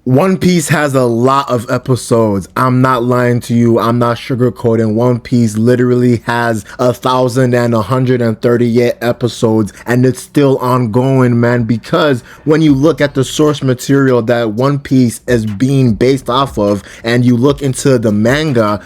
One Piece has a lot of episodes. I'm not lying to you. I'm not sugarcoating. One Piece literally has 1,138 episodes, and it's still ongoing, man. Because when you look at the source material that One Piece is being based off of, and you look into the manga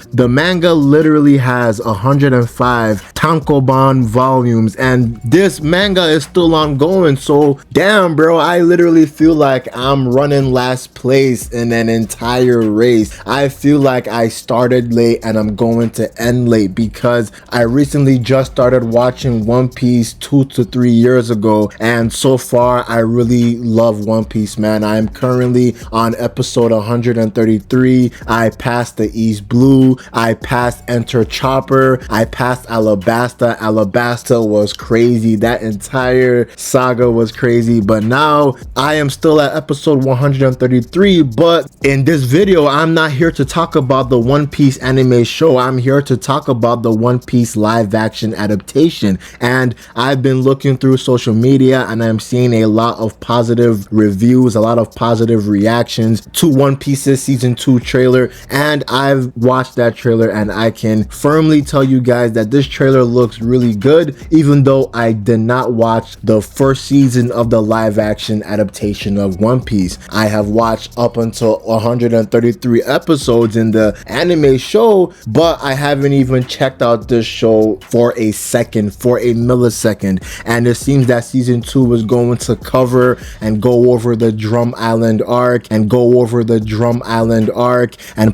literally has 105 tankobon volumes, and this manga is still ongoing. So damn, bro, I literally feel like I'm running last place in an entire race. I feel like I started late and I'm going to end late because I recently just started watching One Piece 2 to 3 years ago, and so far I really love One Piece, man. I'm currently on episode 133. I passed the East Blue, I passed Enter Chopper, I passed Alabasta. Alabasta was crazy. That entire saga was crazy, but now I am still at episode 133. But in this video, I'm not here to talk about the One Piece anime show. I'm here to talk about the One Piece live action adaptation. And I've been looking through social media and I'm seeing a lot of positive reviews, a lot of positive reactions to One Piece's season 2 trailer. And I've watched that trailer and I can firmly tell you guys that this trailer looks really good, even though I did not watch the first season of the live action adaptation of One Piece. I have watched up until 133 episodes in the anime show, but I haven't even checked out this show for a second, for a millisecond. And it seems that season 2 is going to cover and go over the Drum Island arc and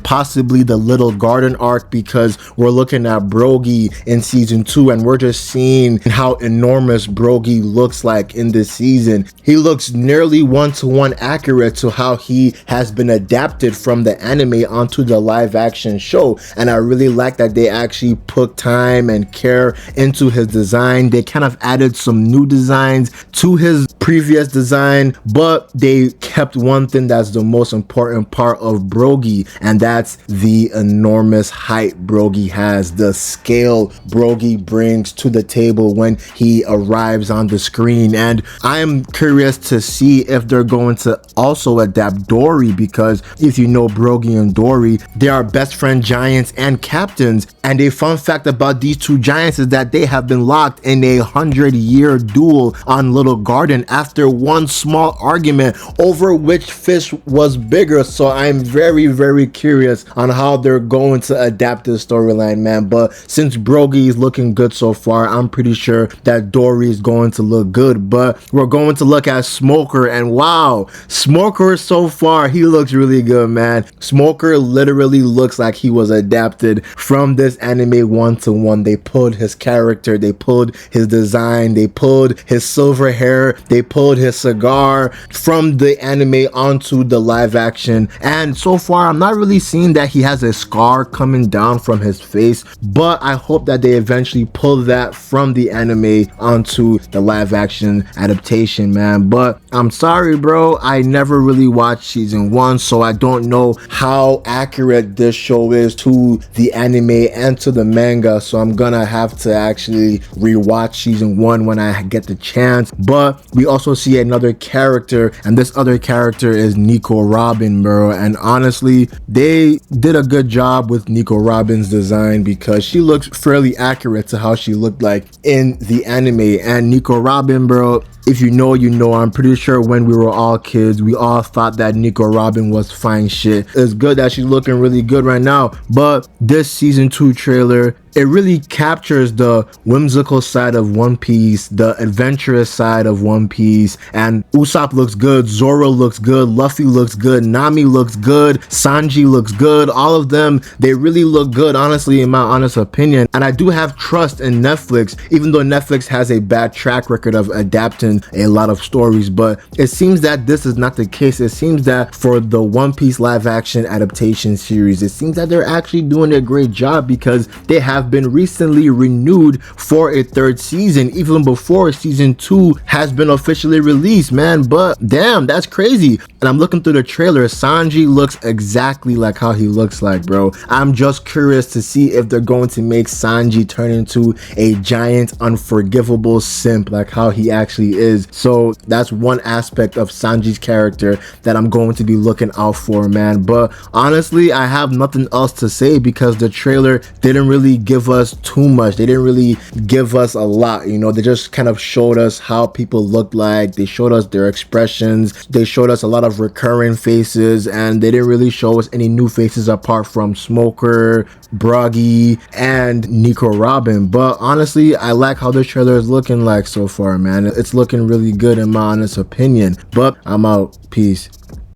possibly the Little Garden arc, because we're looking at Brogy in season 2 and we're just seeing how enormous Brogy looks like in this season. He looks nearly one-to-one accurate to how he has been adapted from the anime onto the live action show, and I really like that they actually put time and care into his design. They kind of added some new designs to his previous design, but they kept one thing that's the most important part of Brogy, and that's the enormous height Brogy has, the scale Brogy brings to the table when he arrives on the screen. And I am curious to see if they're going to also adapt Dory, because if you know Brogy and Dory, they are best friend giants and captains. And a fun fact about these two giants is that they have been locked in a 100-year duel on Little Garden after one small argument over which fish was bigger. So I'm very, very curious on how they're going to adapt this storyline, man. But since Brogy is looking good so far, I'm pretty sure that Dory is going to look good. But we're going to look at Smoker, and wow, Smoker so far, he looks really good, man. Smoker literally looks like he was adapted from this anime one-to-one. They pulled his character, they pulled his design, they pulled his silver hair, they pulled his cigar from the anime onto the live action. And so far, I'm not really seeing that he has a scar coming down from his face, but I hope that they eventually pull that from the anime onto the live action adaptation, man. But I'm sorry, bro, I never really watched season 1, so I don't know how accurate this show is to the anime and to the manga, so I'm gonna have to actually rewatch season 1 when I get the chance. But we also see another character, and this other character is Nico Robin, bro. And honestly, they did a good job with Nico Robin's design because she looks fairly accurate to how she looked like in the anime. And Nico Robin, bro, if you know, you know. I'm pretty sure when we were all kids, we all thought that Nico Robin was fine shit. It's good that she's looking really good right now, but this season 2 trailer, it really captures the whimsical side of One Piece, the adventurous side of One Piece. And Usopp looks good, Zoro looks good, Luffy looks good, Nami looks good, Sanji looks good. All of them, they really look good, honestly, in my honest opinion. And I do have trust in Netflix, even though Netflix has a bad track record of adapting a lot of stories. But it seems that this is not the case. It seems that for the One Piece live action adaptation series, it seems that they're actually doing a great job, because they have been recently renewed for a 3rd season, even before season 2 has been officially released, man. But damn, that's crazy. And I'm looking through the trailer, Sanji looks exactly like how he looks like, bro. I'm just curious to see if they're going to make Sanji turn into a giant unforgivable simp like how he actually is. is. So that's one aspect of Sanji's character that I'm going to be looking out for, man. But honestly, I have nothing else to say because the trailer didn't really give us too much. They didn't really give us a lot, you know. They just kind of showed us how people looked like. They showed us their expressions. They showed us a lot of recurring faces, and they didn't really show us any new faces apart from Smoker, Broggy, and Nico Robin. But honestly, I like how the trailer is looking like so far, man. It's looking really good in my honest opinion. But I'm out. Peace.